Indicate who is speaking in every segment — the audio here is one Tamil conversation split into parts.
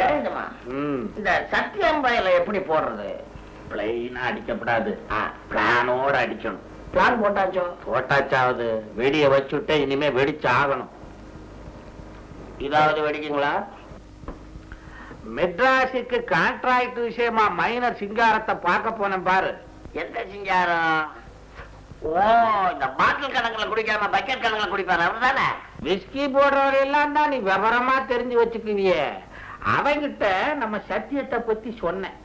Speaker 1: ஏழுமா இந்த சத்தியம் பயில எப்படி போடுறது?
Speaker 2: பிளைனா அடிக்கப்படாது, பிளானோட அடிக்கணும்.
Speaker 1: பிளான் போட்டாச்சோ?
Speaker 2: போட்டாச்சாவது. வெடிய வச்சுட்டு இனிமே வெடிச்சு ஆகணும்.
Speaker 1: இதாவது வெடிக்குங்களா?
Speaker 2: மெட்ராஸுக்கு கான்ட்ராக்ட் விஷயமா மைனர் சிங்காரத்தை பார்க்க போனேன் பாரு.
Speaker 1: எந்த சிங்காரம்? ஓ, இந்த பாட்டில் கணக்குல குடிக்காம பக்கெட் கணக்குல குடிப்பாரு அவர்தானே?
Speaker 2: விஸ்கி போடுறவர் எல்லாம் தான் நீ விவரமா தெரிஞ்சு வச்சுக்குவியே. அவங்கிட்ட நம்ம சத்தியத்தை பத்தி சொன்னேன்.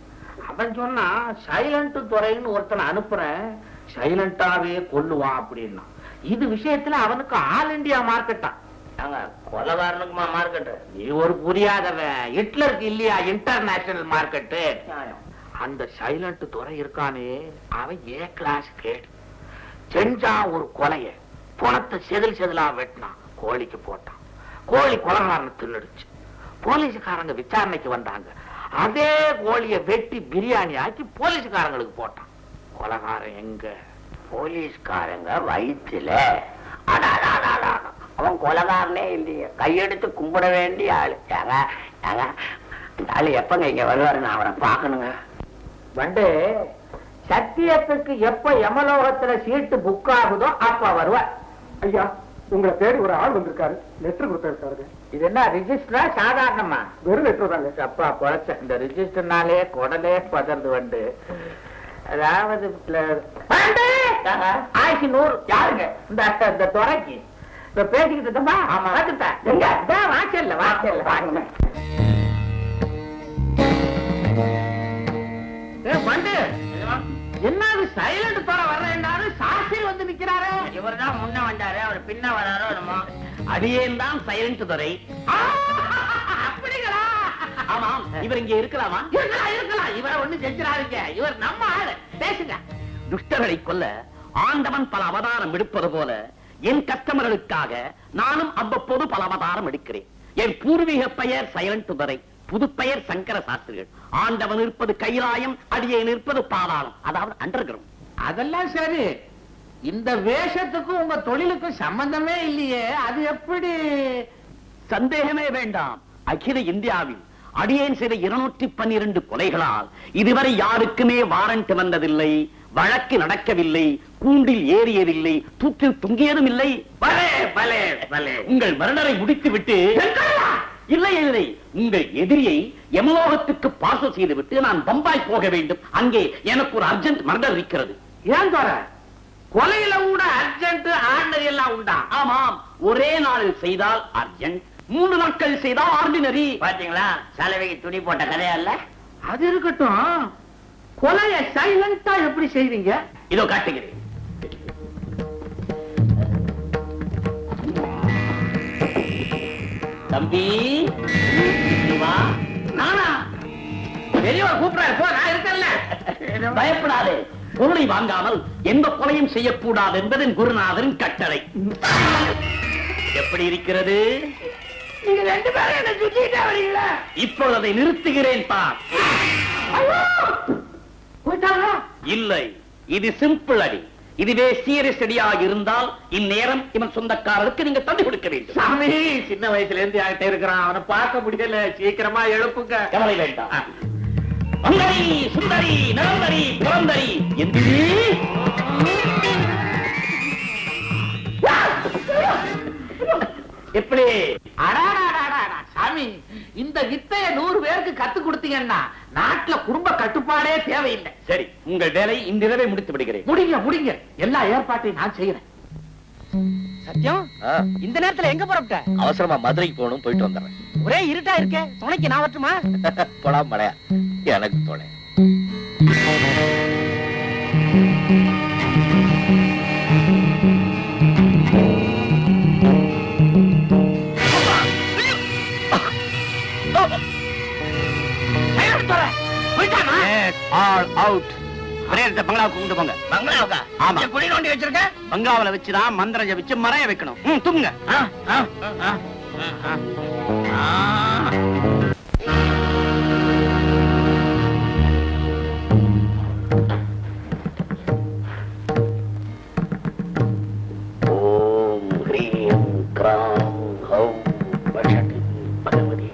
Speaker 2: அவன் சொன்னா சைலண்ட் துறைன்னு ஒருத்தனை அனுப்புறேன், சைலண்டாவே கொல்லுவான் அப்படின்னா. இது விஷயத்துல அவனுக்கு ஆல் இண்டியா மார்க்கெட்டா.
Speaker 1: கொலகாரனுக்குமா மார்க்கெட்டு?
Speaker 2: நீ ஒரு புரியாதவன். ஹிட்லருக்கு இல்லையா இன்டர்நேஷனல் மார்க்கெட்டு? அந்த சைலண்ட் துறை இருக்கானே, அவன் ஏ கிளாஸ் கேடு. செஞ்சா ஒரு கொலைய, பணத்தை செதில் செதிலா வெட்டினான், கோழிக்கு போட்டான். கோழி கொலகாரனை தின்னுடுச்சு. போலீஸ்காரங்க விசாரணைக்கு வந்தாங்க. அதே கோழிய வெட்டி பிரியாணி ஆக்கி போலீஸ்காரங்களுக்கு போட்டான். கொலகாரன் எங்க?
Speaker 1: போலீஸ்காரங்க வயிற்றுல. அவன் கொலகாரனே இல்லையே, கையெடுத்து கும்பிட வேண்டிய ஆளு. ஆளு எப்பங்க இங்க வருவாரு? நான் அவரை பாக்கணுங்க.
Speaker 2: வந்து சத்தியத்துக்கு எப்ப யமலோகத்துல சீட்டு புக் ஆகுதோ அப்ப வருவார்.
Speaker 3: ஐயா, உங்களை தேடி ஒரு ஆள் வந்திருக்காரு, லெட்டர் கொடுத்திருக்காரு.
Speaker 2: இது என்ன ரிஜிஸ்டரா சாதாரணமா?
Speaker 3: வெறும் லெட்டர் தாங்க.
Speaker 2: அப்பா குறைச்ச இந்த ரிஜிஸ்டர்னாலே குடலே பதறது. வந்து அதாவது 1100 யாருங்க? இந்த துறைக்கு இப்ப பேசிக்கிட்டு வாசல்ல வாசல்ல வாங்க. என்ன சைலண்ட் துறை வர்றாரு, சாஸ்திரி வந்து நிக்கிறாரு.
Speaker 1: இவர் தான் முன்ன வந்தாரு, அவர் பின்ன வராரோ என்னமோ.
Speaker 2: அடியேன் தான் சைலண்ட் துறை. அப்படிங்களா?
Speaker 1: ஆமாம். இவர் இங்க இருக்கலாமா?
Speaker 2: இருக்கலாம். இவரை ஒண்ணு செஞ்சிடாதீங்க. இவர் நம்ம ஆளு. பேசுங்க.
Speaker 4: துஷ்டர்களை கொல்ல ஆண்டவன் பல அவதாரம் எடுப்பது போல என் கஸ்டமர்களுக்காக நானும் அவ்வப்போது பல அவதாரம் எடுக்கிறேன். என் பூர்வீக பெயர் சைலண்ட் துறை, புது பெயர் சங்கர சாஸ்திரிகள். ஆண்டவன் இருப்பது கைலாயம், அடியேன் இருப்பது பாதாளம், அதாவது அண்டர் கிரவுண்ட்.
Speaker 2: அதெல்லாம் சரி. இந்த வேஷத்துக்கும் உங்க தொழிலுக்கும் சம்பந்தமே இல்லையே, அது எப்படி?
Speaker 4: சந்தேகமே வேண்டாம். அகில இந்தியாவில் அடியேன் செய்த 212 கொலைகளால் இதுவரை யாருக்குமே வாரண்ட் வந்ததில்லை, வழக்கு நடக்கவில்லை, கூண்டில் ஏறியதில்லை, தூக்கில் தொங்கியதும் இல்லை. உங்கள் மரணரை முடித்து விட்டு இல்லை இல்லை, உங்கள் எதிரியை யமலோகத்துக்கு பாசல் செய்துவிட்டு நான் பம்பாய் போக வேண்டும். அங்கே எனக்கு ஒரு அர்ஜென்ட் மர்டர் இருக்கிறது.
Speaker 2: ஏன் தர கொலையில கூட அர்ஜென்ட் ஆர்டினரி எல்லாம் உண்டா?
Speaker 4: ஆமாம், ஒரே நாளில் செய்தால் அர்ஜென்ட், 3 நாட்கள் செய்தால் ஆர்டினரி.
Speaker 1: பாத்தீங்களா, சலவைக்கு துணி போட்ட கதையா இல்ல?
Speaker 2: அது இருக்கட்டும், கொலைய சைலண்டா எப்படி செய்வீங்க?
Speaker 4: இதோ காட்டுகிறேன். தம்பி வா.
Speaker 2: நானா? பெரியவர் கூப்பிடாரு, போ, நான் இருக்கேன்ல.
Speaker 4: பயப்படாதே. பொருளை வாங்காமல் எந்த கொலையும் செய்யக்கூடாது என்பதன் குருநாதரின் கட்டளை. எப்படி இருக்கிறது?
Speaker 2: நீங்க 2 பேரும் என்ன சுத்திட்டே வரீங்களா?
Speaker 4: இப்பொழுது அதை நிறுத்துகிறேன் பார். இல்லை, இது சிம்பிள் அடி. இதுவே சீரியஸ் அடியாக இருந்தால் இந்நேரம் இவன் சொந்தக்காரருக்கு நீங்க தந்து கொடுக்க வேண்டும்.
Speaker 2: சாமி, சின்ன வயசுல இருந்து ஆகிட்டே இருக்கிறான், அவனை பார்க்க முடியல, சீக்கிரமா எழுப்புங்க.
Speaker 4: கவலை வேண்டாம். மங்கரி, சுந்தரி, நலந்தரி, புரந்தரி எந்திரி. எப்படி?
Speaker 2: சாமி, இந்த வித்தைய 100 பேருக்கு கத்து கொடுத்தீங்கன்னா நாட்டுல குடும்ப கட்டுப்பாடே தேவையில்லை.
Speaker 4: சரி, உங்கள் வேலை இன்றிரவே முடித்து விடுகிறேன்.
Speaker 2: முடிங்க. எல்லா ஏற்பாட்டையும் நான் செய்யறேன்.
Speaker 5: சத்தியம், இந்த நேரத்துல எங்க புறப்பட்ட?
Speaker 6: அவசரமா மதுரைக்கு போகணும், போயிட்டு வந்துடுறேன்.
Speaker 5: ஒரே இருட்டா இருக்கே, துணைக்கு நான் வரட்டுமா?
Speaker 6: போடா மழையா, எனக்கு துணை.
Speaker 4: பங்களாவுக்கு கொண்டு போங்க.
Speaker 1: பங்களாவுக்கா?
Speaker 4: ஆமா.
Speaker 1: குழி நோண்டி வச்சிருக்க?
Speaker 4: பங்களாவில வச்சுதான் மந்திரம் ஜபிச்சு மறைய வைக்கணும். தூங்குங்க.
Speaker 1: ஓம் ஹ்ரீம் கிராம் ஹௌம் பஷட் பகவதி.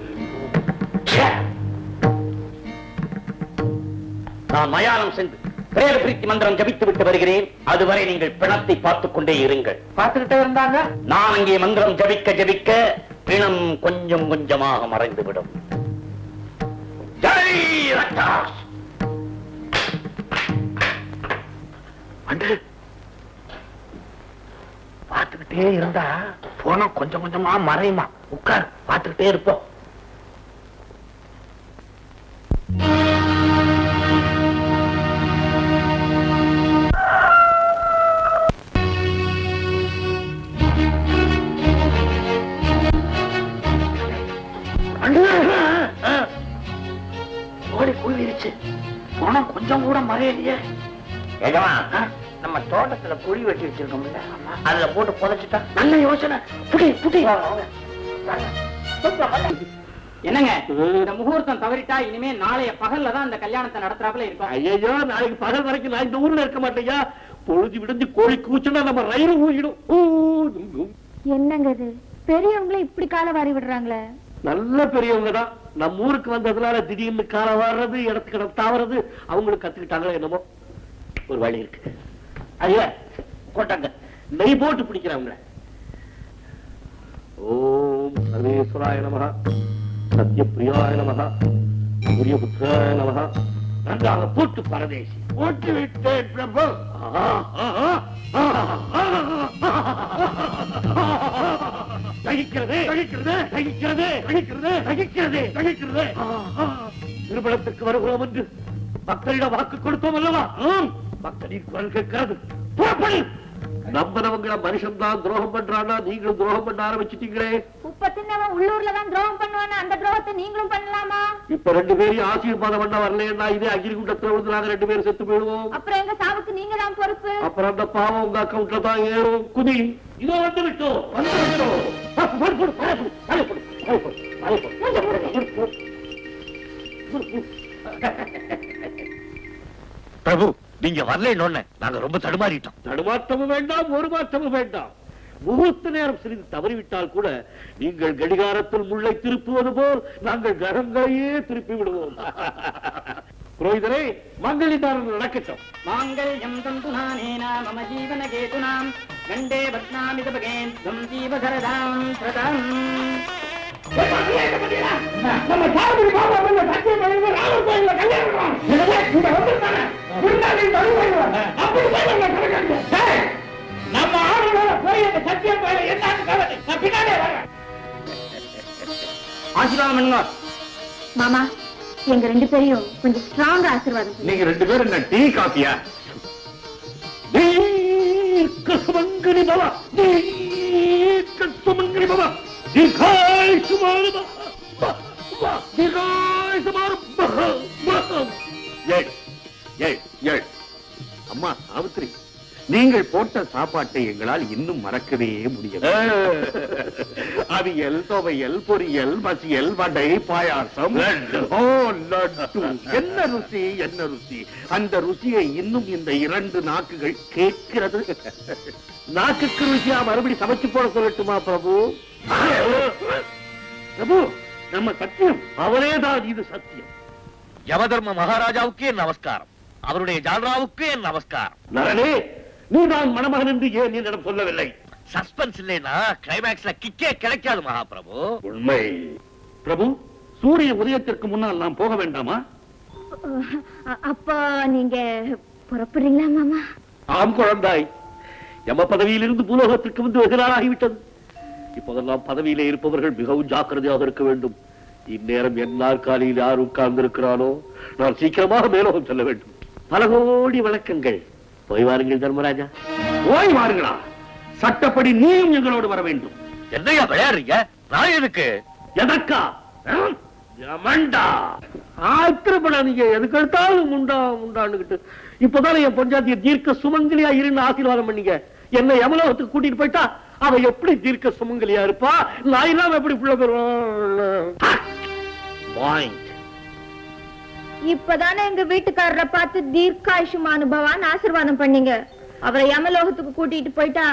Speaker 4: நான் மயானம் சென்று பிரேத பிரீத்தி மந்திரம் ஜபித்து விட்டு வருகிறேன். அதுவரை நீங்கள் பிணத்தை பார்த்துக் கொண்டே இருங்கள்.
Speaker 2: பார்த்துக்கிட்டே இருந்தாங்க.
Speaker 4: நான் அங்கே மந்திரம் ஜபிக்க ஜபிக்க பிணம் கொஞ்சம் கொஞ்சமாக மறைந்துவிடும். ஜெய் ரட்டாஸ்.
Speaker 2: பார்த்துக்கிட்டே இருந்தா போன கொஞ்சம் கொஞ்சமா மறையுமா. உட்கார், பார்த்துக்கிட்டே இருப்போம். ஓடி குழிருச்சு. போனா கொஞ்சம் கூட மறையலையே.
Speaker 1: எஜமா, நம்ம தோட்டத்துல குழி வெட்டி வச்சிருக்கோம்ல, அதுல போட்டு புதைச்சிட்டா.
Speaker 2: நல்ல யோசனை. புடி புடி.
Speaker 5: என்னங்க இந்த முகூர்த்தம் தவறிட்டா இனிமே நாளைய பகல்ல தான் இந்த கல்யாணத்தை நடத்துறாப்புல இருக்கும்.
Speaker 2: ஐயோ, நாளைக்கு பகல் வரைக்கும் நான் இந்த ஊர்ல இருக்க மாட்டேயா. பொழுது விடுஞ்சு கோழி கூச்சுனா நம்ம ரயிறு ஊழிடும்.
Speaker 7: என்னங்க இது, பெரியவங்களே இப்படி கால வாரி விடுறாங்களே.
Speaker 2: நல்ல பெரியவங்க தான். நம்ம ஊருக்கு வந்ததுனால திடீர்னு கால வாடுறது, இடத்துக்கு இடம் தாவறது அவங்களுக்கு கத்துக்கிட்டாங்களோ என்னமோ. ஒரு வழி இருக்கு. ஐயா போட்டாங்க, நெய் போட்டு பிடிக்கிறாங்க. ஓம் சர்வேஸ்வராய நமஹ, சத்யபிரியாய நமஹ, சூரியபுத்ராய நமஹ. நன்றாக போட்டு பரதேசி. போட்டு விட்டேன் பிரபு. தகிக்கிறது தகிக்கிறது தகிக்கிறது தகிக்கிறது தகிக்கிறது தகிக்கிறது. திருமணத்திற்கு வருகிறோம் என்று மக்களிடம் வாக்கு கொடுத்தோம் அல்லவா? மக்களின் குரல் கேட்கிறது. புறப்படு. நம்பனவங்கள மனுஷன் தான் துரோகம் பண்றானா, நீங்களும் துரோகம் பண்ண ஆரம்பிச்சிட்டீங்களே.
Speaker 7: உப்ப தின்னவன் உள்ளூர்ல தான் துரோகம் பண்ணுவானா, அந்த துரோகத்தை நீங்களும் பண்ணலாமா?
Speaker 2: இப்ப 2 பேரையும் ஆசீர்வாதம் பண்ண வரலன்னா இதே அக்னிகுண்டத்துல விழுந்து நாங்க 2 பேரும் செத்து போயிடுவோம்.
Speaker 7: அப்புறம் எங்க சாவுக்கு நீங்க தான் பொறுப்பு.
Speaker 2: அப்புறம் அந்த பாவம் உங்க அக்கௌண்ட்ல தான் ஏறும். குதி. இதோ வந்து விட்டோம், வந்து விட்டோம்.
Speaker 6: பிரபு, நீங்க வரலன்னு நாங்க ரொம்ப தடுமாறிட்டோம்.
Speaker 2: தடுமாற்றமும் வேண்டாம், ஒரு மாற்றமும் வேண்டாம். முகூர்த்த நேரம் சிறிது தவறிவிட்டால் கூட நீங்கள் கடிகாரத்தில் முள்ளை திருப்புவது போல் நாங்கள் கிரகங்களையே திருப்பி விடுவோம். புரோகிதரே, மங்களிதாரம் நடக்கட்டும்.
Speaker 5: மாங்கல்யம் தந்துநானேன மம ஜீவன கேதுனாம் கண்டே பத்னாமித பகேந்த்வம் ஜீவதரதாம் பிரதம்.
Speaker 2: நம்ம சாமி பாபா வந்து சத்தியம் பண்ணி ராமர் கோயில்ல கல்யாணம். இங்க வந்துட்டானே. முன்னாடி தருவாங்க. அப்படி போய் நம்ம கலக்கங்க. டேய், நம்ம ஆளுங்கள போய் அந்த சத்தியம் கோயில்ல என்னன்னு கேளு. நான் பின்னாடியே வரேன்.
Speaker 5: ஆசீர்வாதம் பண்ணுங்க.
Speaker 7: மாமா, எங்க 2 பேரையும் கொஞ்சம் ஸ்ட்ராங்கா ஆசீர்வாதம் பண்ணுங்க.
Speaker 6: நீங்க 2 பேரும் என்ன டீ காஃபியா?
Speaker 2: சுமங்கலி பாபா, சுமங்கலி பாபா, தீர்காய் சுமாரு தீர்காய் சுமாரு.
Speaker 6: அம்மா சாவித்திரி, நீங்கள் போட்ட சாப்பாட்டை எங்களால் இன்னும் மறக்கவே முடியல.
Speaker 2: அவியல், துவையல், பொரியல், மசியல், வடை, பாயாசம்.
Speaker 6: ஓ லட்டு, என்ன ருசி, என்ன ருசி. அந்த ருசியை இன்னும் இந்த 2 நாக்குகள் கேட்கிறது.
Speaker 2: நாக்குக்கு ருசியா மறுபடி சமைச்சு போட சொல்லட்டுமா பிரபு? பிரபு, நம்ம சத்தியம் அவரேதான். இது சத்தியம்.
Speaker 6: யமதர்ம மகாராஜாவுக்கு என் நமஸ்காரம், அவருடைய ஜால்ராவுக்கு என் நமஸ்காரம்.
Speaker 2: நரனே, நீதான் மணமகன் என்று ஏன் என்னிடம் சொல்லவில்லை?
Speaker 6: சஸ்பென்ஸ் இல்லைன்னா கிளைமேக்ஸ்ல கிக்கே கிடைக்காது மகாபிரபு.
Speaker 2: உண்மை. பிரபு, சூரிய உதயத்திற்கு முன்னால் நாம் போக வேண்டாமா?
Speaker 7: அப்ப நீங்க புறப்படுறீங்களா மாமா?
Speaker 2: ஆம் குழந்தாய், யம பதவியிலிருந்து பூலோகத்திற்கு வந்து வெகு நாளாகிவிட்டது. இப்போதெல்லாம் பதவியிலே இருப்பவர்கள் மிகவும் ஜாக்கிரதையாக இருக்க வேண்டும். இந்நேரம் என் நாற்காலியில் யார் உட்கார்ந்து இருக்கிறானோ நான் சீக்கிரமாக மேலோகம் செல்ல வேண்டும். பல கோடி வணக்கங்கள். போய் வாருங்கள் தர்மராஜா.
Speaker 6: போய் வாருங்களா? சட்டப்படி நீயும் எங்களோடு வர வேண்டும். என்னையா விளையாடுறீங்க? நான் எதுக்கு?
Speaker 2: எதற்கா? யமண்டா ஆத்திரப்படா. நீங்க எதுக்கு எடுத்தாலும் முண்டா முண்டாண்டுகிட்டு. இப்பதானே என் பஞ்சாயத்து தீர்க்க சுமங்கலியா இருந்து ஆசீர்வாதம் பண்ணீங்க. என்ன யமலோகத்துக்கு கூட்டிட்டு போயிட்டா அவ எப்படி தீர்க்க சுமங்கலியா இருப்பா? நான் இல்லாம எப்படி புள்ள பெறுவான்?
Speaker 7: இப்பதானே எங்க வீட்டுக்காரரை பார்த்து தீர்க்காயுஷ்மான அனுபவான்னு ஆசீர்வாதம் பண்ணீங்க. அவரை யமலோகத்துக்கு கூட்டிட்டு போயிட்டா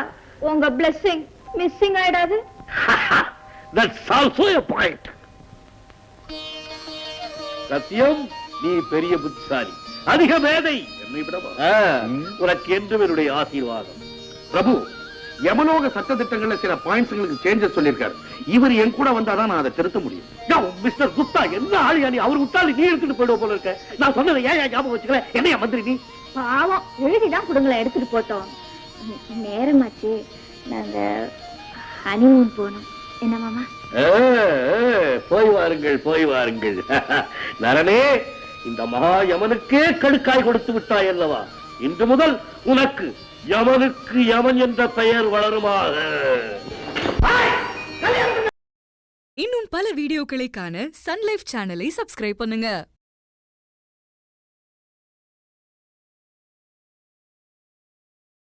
Speaker 7: உங்க பிளெஸிங் மிஸ்ஸிங் ஆயிடாது?
Speaker 2: That's also a point. சத்தியம், நீ பெரிய புத்திசாலி.
Speaker 6: அதிக மேதை என்னை விடவா? உனக்கு என்று என்னுடைய ஆசீர்வாதம். பிரபு, யமலோக சட்ட திட்டங்கள்ல சில பாயிண்ட்ஸ்களுக்கு சேஞ்சஸ் சொல்லியிருக்காரு. இவர் என் கூட வந்தாதான் நான் அதை திருத்த முடியும். மிஸ்டர் குப்தா, என்ன ஆளியா நீ? அவர் விட்டாலும் நீ எடுத்துட்டு போயிடுவ போல இருக்க. நான் சொன்னதை ஏன் ஞாபகம் வச்சுக்கல? என்னையா மந்திரி நீ?
Speaker 7: பாவம், எழுதிதான் கொடுங்களேன், எடுத்துட்டு போட்டோம். நேரமாச்சு, நாங்க ஹனிமூன் போனோம். என்ன மாமா?
Speaker 6: போய் வாருங்கள், போய் வாருங்கள். நரனே, இந்த மகா யமனுக்கே கடுக்காய் கொடுத்து விட்டாய் அல்லவா? இன்று முதல் உனக்கு யமனுக்கு யமன் என்ற பெயர் வளருமாக.
Speaker 8: இன்னும் பல வீடியோக்களை காண சன் லைஃப் சேனலை சப்ஸ்கிரைப் பண்ணுங்க.